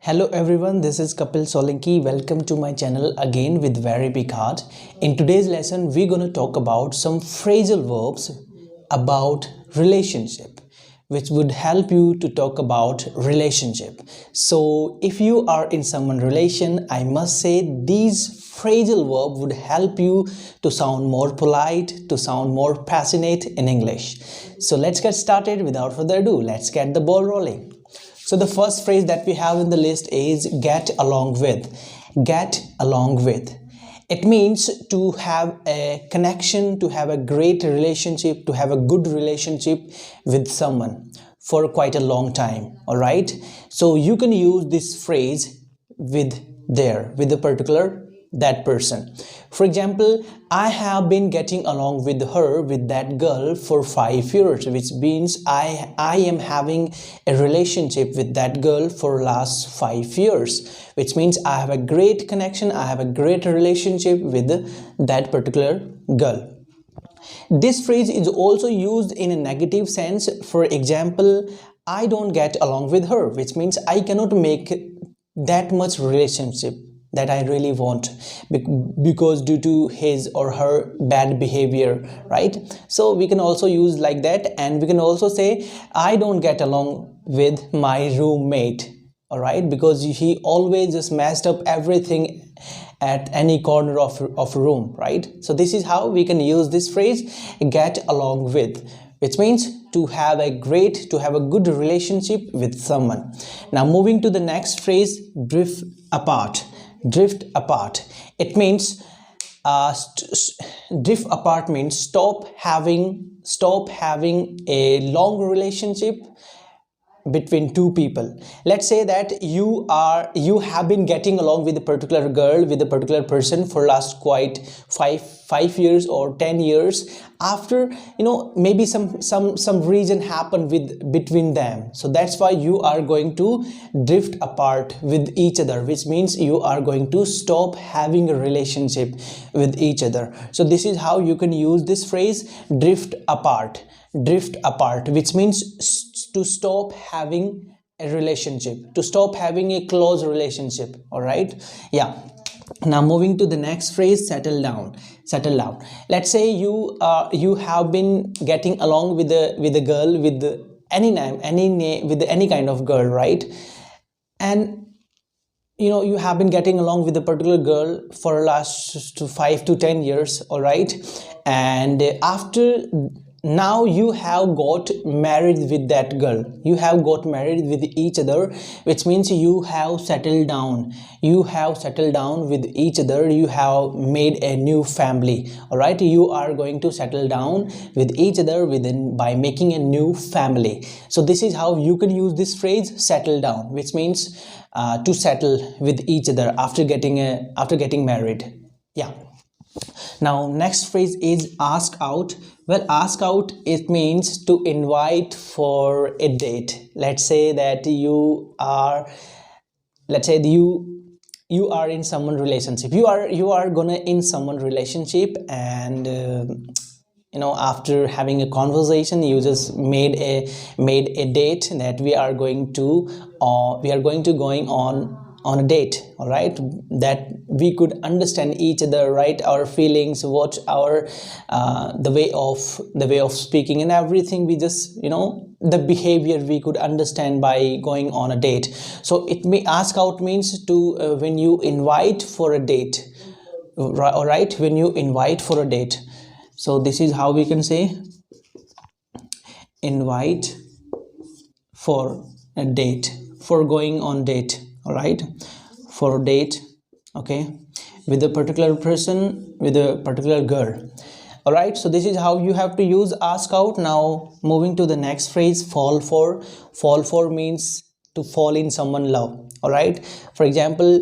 Hello everyone, this is Kapil Solanki. Welcome to my channel again with very big heart. In today's lesson, we're going to talk about some phrasal verbs about relationship, which would help you to talk about relationship. So if you are in someone relation, I must say these phrasal verb would help you to sound more polite, to sound more passionate in English. So let's get started. Without further ado, let's get the ball rolling. So the first phrase that we have in the list is get along with. Get along with. It means to have a connection, to have a great relationship, to have a good relationship with someone for quite a long time. All right. So you can use this phrase with a particular that person. For example, I have been getting along with that girl for 5 years, which means I am having a relationship with that girl for last 5 years, which means I have a great connection, I have a great relationship with that particular girl. This phrase is also used in a negative sense. For example, I don't get along with her, which means I cannot make that much relationship that I really want because due to his or her bad behavior, right? So we can also use like that, and we can also say I don't get along with my roommate, all right, because he always just messed up everything at any corner of a room, right? So this is how we can use this phrase get along with, which means to have a good relationship with someone. Now moving to the next phrase, drift apart. Drift apart. It means drift apart means stop having a long relationship between two people. Let's say that you have been getting along with a particular girl, with a particular person for last quite five years or 10 years. After maybe some reason happened between them, so that's why you are going to drift apart with each other, which means you are going to stop having a relationship with each other. So this is how you can use this phrase drift apart, which means to stop having a relationship, to stop having a close relationship. All right, yeah. Now moving to the next phrase, settle down. Let's say you have been getting along with a girl with any kind of girl, right? And you have been getting along with a particular girl for last 5 to 10 years, all right? And after now you have got married with that girl, you have got married with each other, which means you have settled down with each other, you have made a new family. All right, you are going to settle down with each other by making a new family. So this is how you can use this phrase settle down, which means to settle with each other after getting married. Yeah. Now next phrase is ask out. Well, ask out, it means to invite for a date. Let's say that you are in someone relationship, you are gonna in someone relationship, and after having a conversation, you just made a date that we are going to going on a date. All right, that we could understand each other, right? Our feelings, what our the way of speaking and everything, we just the behavior we could understand by going on a date. So ask out means to when you invite for a date, all right, when you invite for a date. So this is how we can say invite for a date, for going on date. All right, for a date, okay, with a particular person, with a particular girl. All right, so this is how you have to use ask out. Now moving to the next phrase, fall for. Fall for means to fall in someone's love. All right, for example,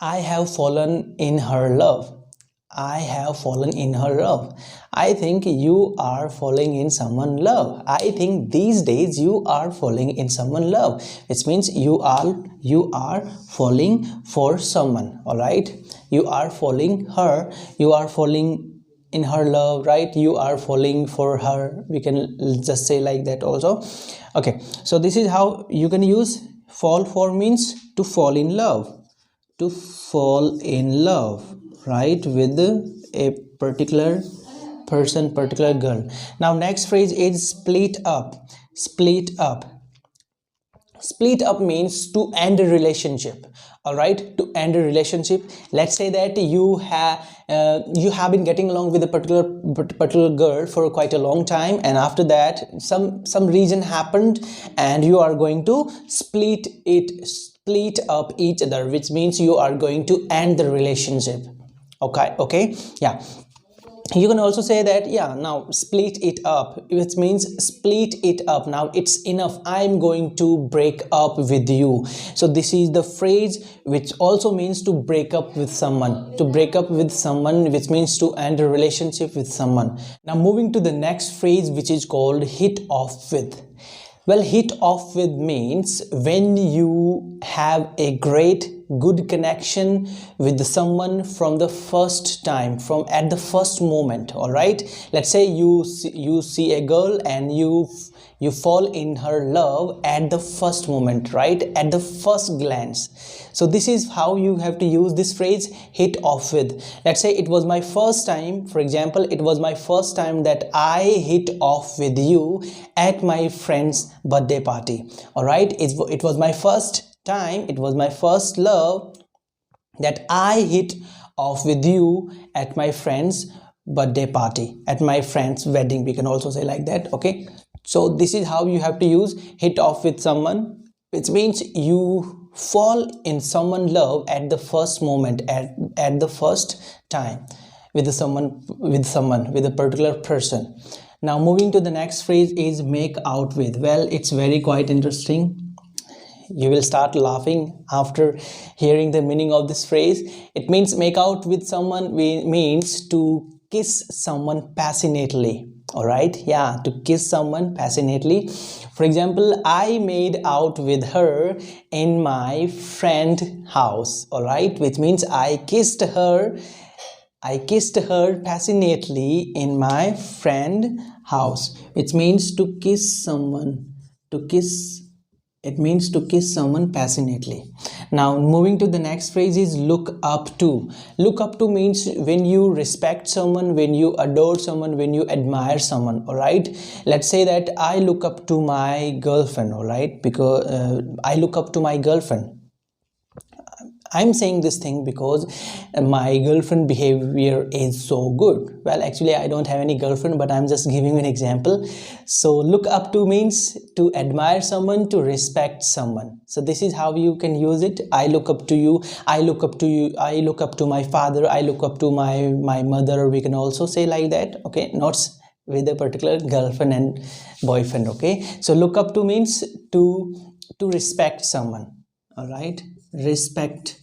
I have fallen in her love. I have fallen in her love. I think you are falling in someone's love. I think these days you are falling in someone's love, which means you are falling for someone. All right, you are falling in her love, right? You are falling for her. We can just say like that also. Okay, so this is how you can use Fall for means to fall in love. To fall in love, right, with a particular person, particular girl. Now next phrase is split up. Split up. Split up means to end a relationship. All right, to end a relationship. Let's say that you have been getting along with a particular girl for quite a long time, and after that some reason happened and you are going to split up each other, which means you are going to end the relationship. Okay, yeah. You can also say that, yeah, now split it up, which means split it up, now it's enough, I'm going to break up with you. So this is the phrase which also means to break up with someone. To break up with someone, which means to end a relationship with someone. Now moving to the next phrase, which is called hit off with. Well, hit off with means when you have a good connection with someone from the first time, from at the first moment. All right, let's say you see a girl and you fall in her love at the first moment, right, at the first glance. So this is how you have to use this phrase, hit off with. Let's say it was my first time, for example, it was my first time that I hit off with you at my friend's birthday party. All right, it was my first time, it was my first love that I hit off with you at my friend's birthday party, at my friend's wedding, we can also say like that. Okay, so this is how you have to use hit off with someone, which means you fall in someone's love at the first moment, at the first time with a particular person. Now moving to the next phrase is make out with. Well, it's very quite interesting. You will start laughing after hearing the meaning of this phrase. It means make out with someone means to kiss someone passionately. All right, yeah, to kiss someone passionately. For example, I made out with her in my friend's house. All right, which means I kissed her passionately in my friend's house. It means to kiss someone, it means to kiss someone passionately. Now moving to the next phrase is look up to. Look up to means when you respect someone, when you adore someone, when you admire someone. All right, let's say that I look up to my girlfriend. All right, because I look up to my girlfriend. I'm saying this thing because my girlfriend behavior is so good. Well, actually I don't have any girlfriend, but I'm just giving you an example. So look up to means to admire someone, to respect someone. So this is how you can use it. I look up to you, I look up to you, I look up to my father, I look up to my mother. We can also say like that. Okay, not with a particular girlfriend and boyfriend. Okay, so look up to means to respect someone. All right, respect.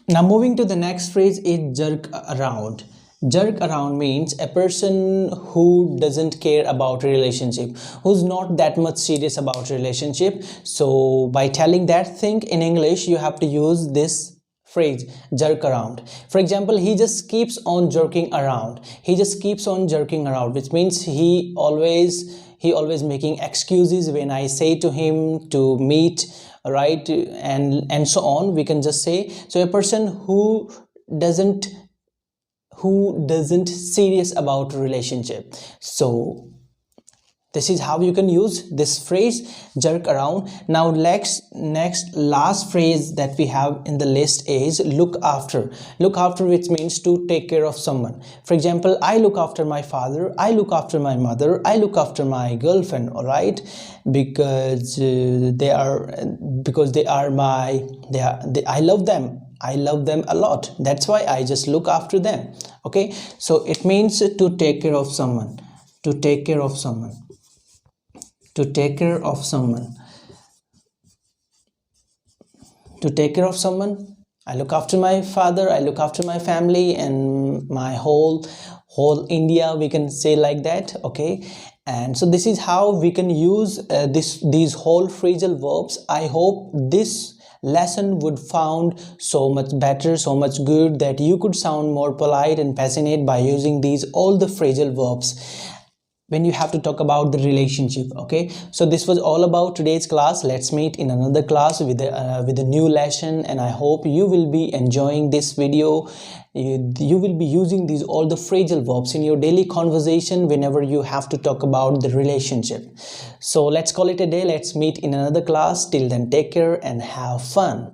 Now moving to the next phrase is jerk around. Jerk around means a person who doesn't care about a relationship, who's not that much serious about relationship. So by telling that thing in English, you have to use this phrase, jerk around. For example, he just keeps on jerking around. He just keeps on jerking around, which means he always making excuses when I say to him to meet, right, and so on. We can just say, so a person who doesn't serious about relationship. So this is how you can use this phrase, jerk around. Now last phrase that we have in the list is look after. Look after, which means to take care of someone. For example, I look after my father, I look after my mother, I look after my girlfriend. All right, because I love them. I love them a lot. That's why I just look after them. Okay, so it means to take care of someone. To take care of someone. To take care of someone. To take care of someone. I look after my father, I look after my family and my whole India, we can say like that. Okay, and so this is how we can use these whole phrasal verbs. I hope this lesson would found so much better, so much good, that you could sound more polite and passionate by using all the phrasal verbs. when you have to talk about the relationship. Okay, so this was all about today's class. Let's meet in another class with a new lesson, and I hope you will be enjoying this video. You will be using these all the phrasal verbs in your daily conversation whenever you have to talk about the relationship. So let's call it a day. Let's meet in another class. Till then, take care and have fun.